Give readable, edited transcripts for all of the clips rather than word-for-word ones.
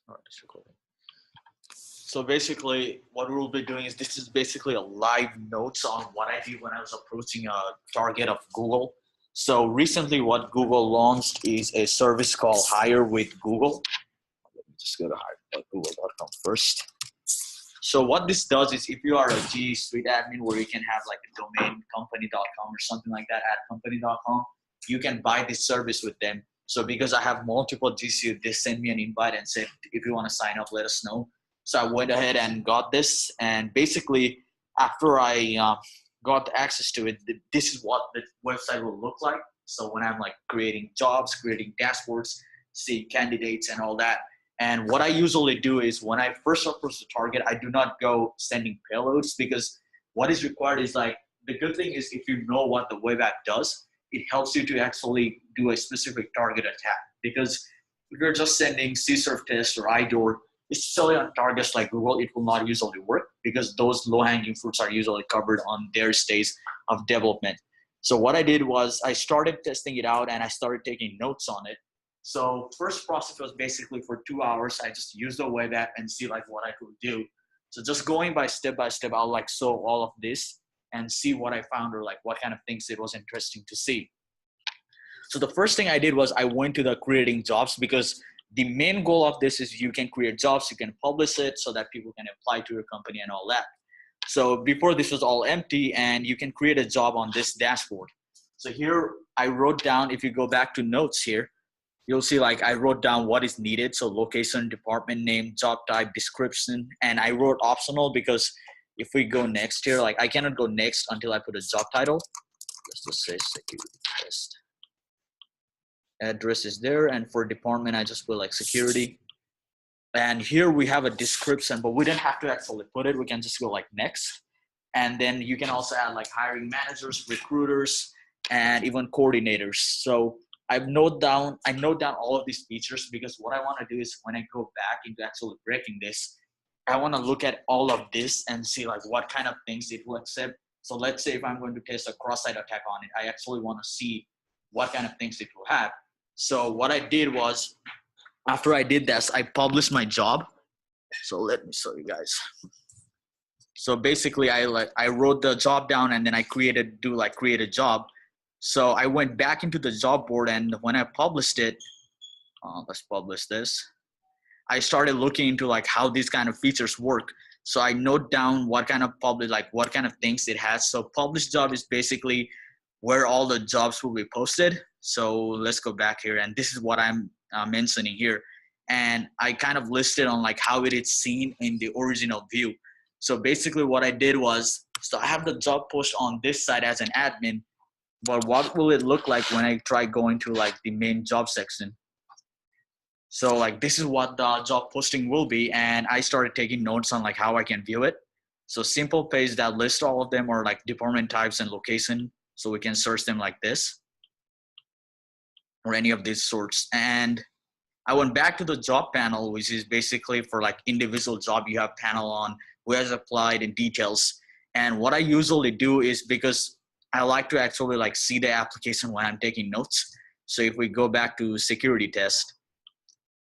All right, it's recording. So basically, what we'll be doing is this is basically a live notes on what I did when I was approaching a target of Google. So recently, what Google launched is a service called Hire with Google. Let me just go to hire.google.com first. So what this does is if you are a G Suite admin where you can have like a domain company.com or something like that at company.com, you can buy this service with them. So because I have multiple G Suite, they send me an invite and said, if you want to sign up, let us know. So I went ahead and got this. And basically after I got access to it, this is what the website will look like. So when I'm like creating jobs, creating dashboards, see candidates and all that. And what I usually do is when I first approach the target, I do not go sending payloads because what is required is like, the good thing is if you know what the web app does, it helps you to actually do a specific target attack. Because if you're just sending CSRF tests or IDOR, especially on targets like Google, it will not usually work because those low-hanging fruits are usually covered on their stage of development. So what I did was I started testing it out and I started taking notes on it. So first process was basically for 2 hours. I just used the web app and see like what I could do. So just going by step, I'll like show all of this and see what I found or like what kind of things it was interesting to see. So the first thing I did was I went to the creating jobs because the main goal of this is you can create jobs, you can publish it so that people can apply to your company and all that. So before this was all empty and you can create a job on this dashboard. So here I wrote down, if you go back to notes here, you'll see like I wrote down what is needed. So location, department name, job type, description, and I wrote optional because if we go next here, like I cannot go next until I put a job title. Let's just say security test. Address is there, and for department, I just put like security. And here we have a description, but we don't have to actually put it. We can just go like next. And then you can also add like hiring managers, recruiters, and even coordinators. So I note down all of these features because what I want to do is when I go back into actually breaking this, I want to look at all of this and see like what kind of things it will accept. So let's say if I'm going to test a cross-site attack on it, I actually want to see what kind of things it will have. So what I did was after I did this, I published my job. So let me show you guys. So basically I wrote the job down and then I create a job. So I went back into the job board and when I published it, let's publish this. I started looking into like how these kind of features work. So I note down what kind of what kind of things it has. So published job is basically where all the jobs will be posted. So let's go back here and this is what I'm mentioning here. And I kind of listed on like how it is seen in the original view. So basically what I did was, so I have the job post on this side as an admin, but what will it look like when I try going to like the main job section? So like this is what the job posting will be. And I started taking notes on like how I can view it. So simple page that lists all of them or like department types and location. So we can search them like this or any of these sorts. And I went back to the job panel, which is basically for like individual job, you have panel on who has applied in details. And what I usually do is because I like to actually like see the application when I'm taking notes. So if we go back to security test,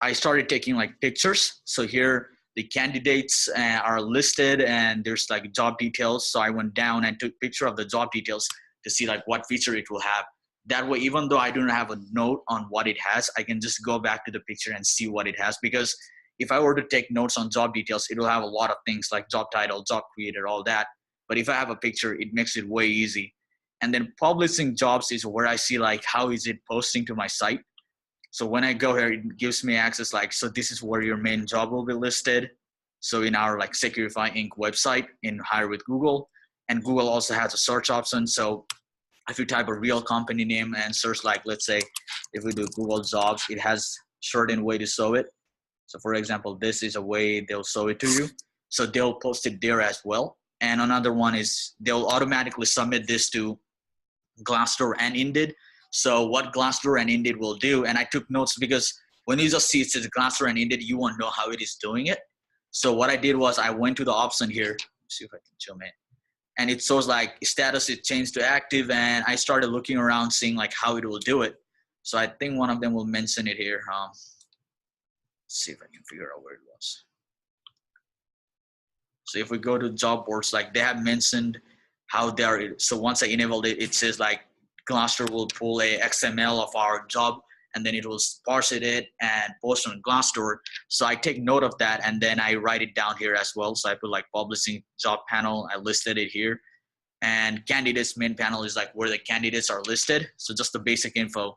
I started taking like pictures. So here the candidates are listed and there's like job details. So I went down and took picture of the job details to see like what feature it will have. That way, even though I don't have a note on what it has, I can just go back to the picture and see what it has. Because if I were to take notes on job details, it will have a lot of things like job title, job creator, all that. But if I have a picture, it makes it way easy. And then publishing jobs is where I see like how is it posting to my site. So when I go here, it gives me access like, so this is where your main job will be listed. So in our like Securify Inc. website in Hire with Google, and Google also has a search option. So if you type a real company name and search like, let's say if we do Google jobs, it has certain way to show it. So for example, this is a way they'll show it to you. So they'll post it there as well. And another one is they'll automatically submit this to Glassdoor and Indeed. So what Glassdoor and Indeed will do, and I took notes because when you just see it says Glassdoor and Indeed, you won't know how it is doing it. So what I did was I went to the option here. Let's see if I can zoom in. And it shows like status is changed to active, and I started looking around seeing like how it will do it. So I think one of them will mention it here. see if I can figure out where it was. So if we go to job boards, like they have mentioned how they are. So once I enabled it, it says like Glassdoor will pull a XML of our job and then it will parse it and post on Glassdoor. So I take note of that and then I write it down here as well. So I put like publishing job panel, I listed it here. And candidates main panel is like where the candidates are listed. So just the basic info.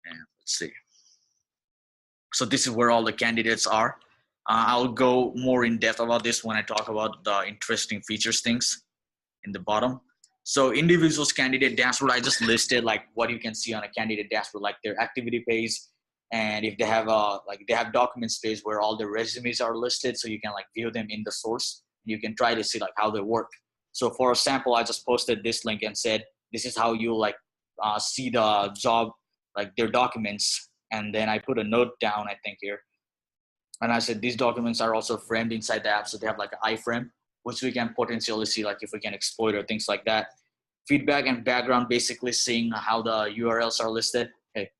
And let's see. So this is where all the candidates are. I'll go more in depth about this when I talk about the interesting features things in the bottom. So individuals candidate dashboard, I just listed like what you can see on a candidate dashboard, like their activity page, and if they have they have documents page where all their resumes are listed, so you can like view them in the source. You can try to see like how they work. So for a sample, I just posted this link and said this is how you like see the job, like their documents, and then I put a note down I think here. And I said these documents are also framed inside the app, so they have like an iframe, which we can potentially see like if we can exploit or things like that. Feedback and background, basically seeing how the URLs are listed. Hey.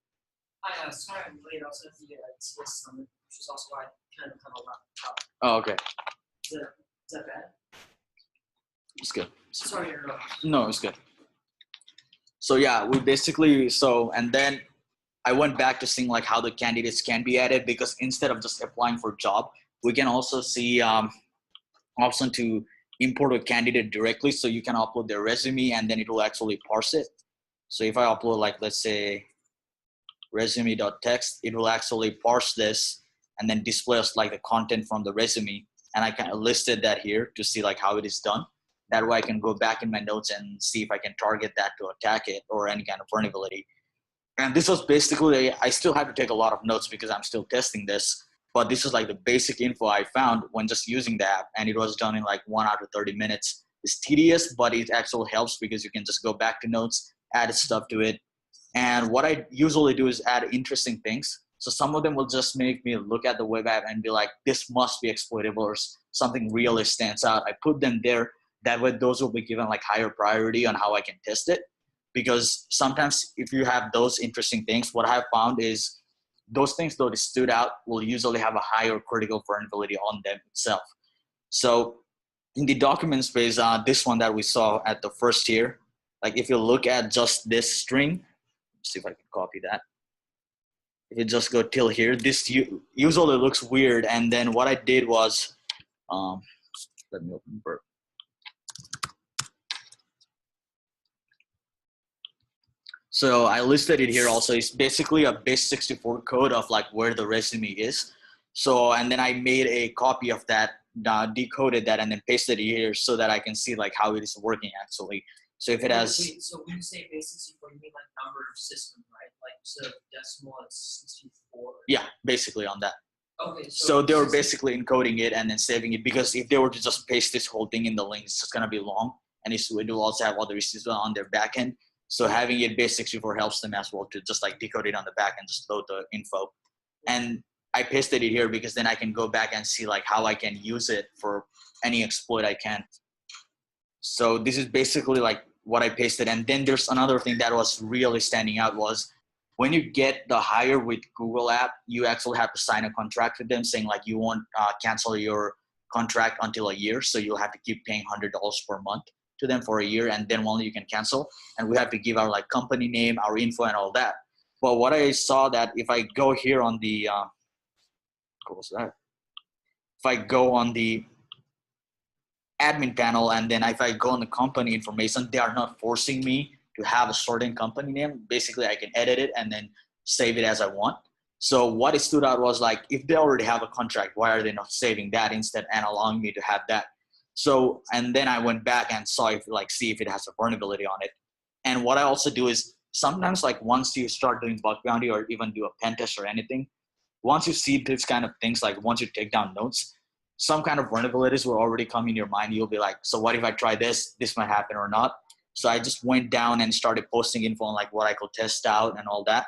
Sorry, I'm late. I was going to get a TS summit, which is also why I kind of laptop. Oh, okay. Is that bad? It's good. Sorry to interrupt. No, it's good. So yeah, we basically, and then I went back to seeing like how the candidates can be added, because instead of just applying for job, we can also see option to import a candidate directly. So you can upload their resume and then it will actually parse it. So if I upload like, let's say resume.txt, it will actually parse this and then display us like the content from the resume. And I kind of listed that here to see like how it is done. That way I can go back in my notes and see if I can target that to attack it or any kind of vulnerability. And this was basically, I still have to take a lot of notes because I'm still testing this, but this is like the basic info I found when just using the app, and it was done in like 1 hour to 30 minutes. It's tedious, but it actually helps because you can just go back to notes, add stuff to it. And what I usually do is add interesting things. So some of them will just make me look at the web app and be like, this must be exploitable or something really stands out. I put them there. That way those will be given like higher priority on how I can test it. Because sometimes if you have those interesting things, what I have found is those things that stood out will usually have a higher critical vulnerability on them itself. So in the document space, this one that we saw at the first here, like if you look at just this string, let's see if I can copy that. If you just go till here, this usually looks weird. And then what I did was, let me open Burp. So I listed it here also. It's basically a base64 code of like where the resume is. So, and then I made a copy of that, decoded that, and then pasted it here so that I can see like how it is working actually. So if it has. Wait, so when you say base64, you mean like number of system, right? Like so decimal is 64. Yeah, basically on that. Okay. So they were basically encoding it and then saving it, because if they were to just paste this whole thing in the link, it's just gonna be long, and it will also have other issues on their backend. So having it base64 helps them as well to just like decode it on the back and just load the info. And I pasted it here because then I can go back and see like how I can use it for any exploit I can. So this is basically like what I pasted. And then there's another thing that was really standing out was when you get the hire with Google app, you actually have to sign a contract with them saying like you won't cancel your contract until a year. So you'll have to keep paying $100 per month to them for a year, and then only you can cancel. And we have to give our like company name, our info, and all that. But what I saw that if I go here on the what was that? If I go on the admin panel, and then if I go on the company information, they are not forcing me to have a certain company name. Basically, I can edit it and then save it as I want. So what it stood out was like, if they already have a contract, why are they not saving that instead and allowing me to have that? So, and then I went back and saw if like, see if it has a vulnerability on it. And what I also do is sometimes like once you start doing bug bounty or even do a pen test or anything, once you see this kind of things, like once you take down notes, some kind of vulnerabilities will already come in your mind. You'll be like, so what if I try this? This might happen or not. So I just went down and started posting info on like what I could test out and all that.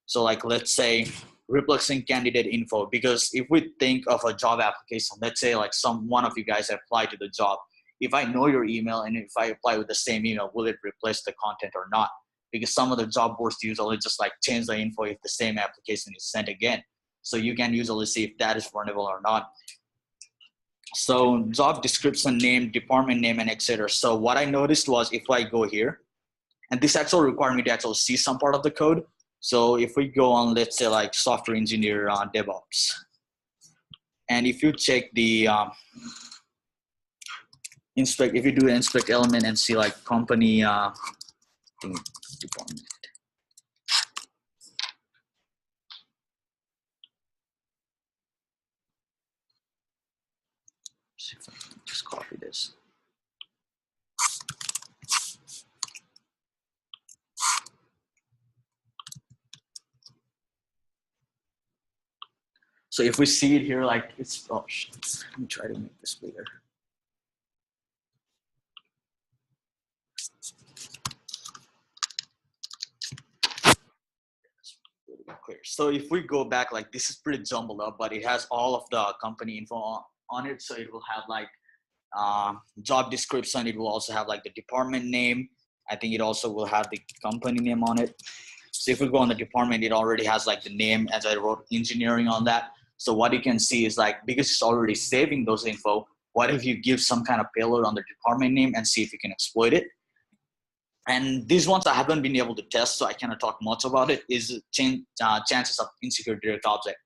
So like, let's say replacing candidate info, because if we think of a job application, let's say like one of you guys apply to the job. If I know your email and if I apply with the same email, will it replace the content or not? Because some of the job boards usually just like change the info if the same application is sent again. So you can usually see if that is vulnerable or not. So job description, name, department name, and etc. So what I noticed was if I go here, and this actually required me to actually see some part of the code. So if we go on, let's say like software engineer DevOps, and if you check the inspect, if you do an inspect element and see like company department. See if I can just copy this. So if we see it here, like it's, oh shit, let me try to make this bigger. Clear. So if we go back, like this is pretty jumbled up, but it has all of the company info on it. So it will have like job description. It will also have like the department name. I think it also will have the company name on it. So if we go on the department, it already has like the name, as I wrote engineering on that. So what you can see is like, because it's already saving those info, what if you give some kind of payload on the department name and see if you can exploit it? And these ones I haven't been able to test, so I cannot talk much about it, is chances of insecure direct object.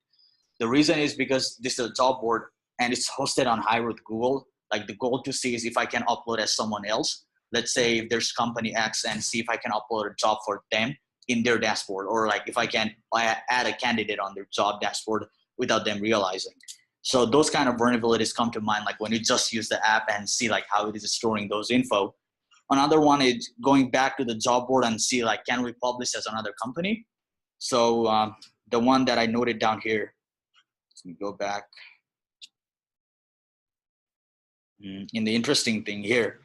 The reason is because this is a job board and it's hosted on Hire with Google. Like the goal to see is if I can upload as someone else. Let's say if there's company X and see if I can upload a job for them in their dashboard, or like if I can add a candidate on their job dashboard without them realizing. So those kind of vulnerabilities come to mind, like when you just use the app and see like how it is storing those info. Another one is going back to the job board and see like, can we publish as another company? So the one that I noted down here, let me go back. In the interesting thing here,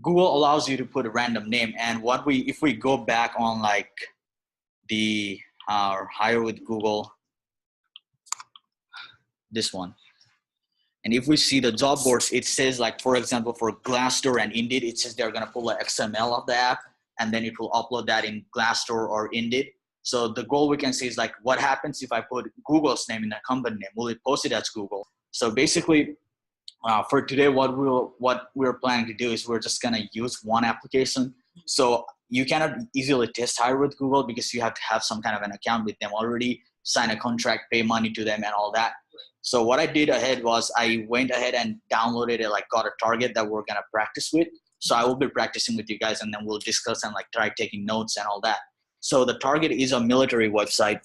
Google allows you to put a random name. And if we go back on like the Hire with Google, this one. And if we see the job boards, it says like, for example, for Glassdoor and Indeed, it says they're gonna pull an XML of the app and then it will upload that in Glassdoor or Indeed. So the goal we can see is like, what happens if I put Google's name in the company name? Will it post it as Google? So basically, for today, what we're planning to do is we're just gonna use one application. So you cannot easily test Hire with Google because you have to have some kind of an account with them already, sign a contract, pay money to them and all that. So what I did ahead was I went ahead and downloaded it, like got a target that we're gonna practice with. So I will be practicing with you guys and then we'll discuss and like try taking notes and all that. So the target is a military website.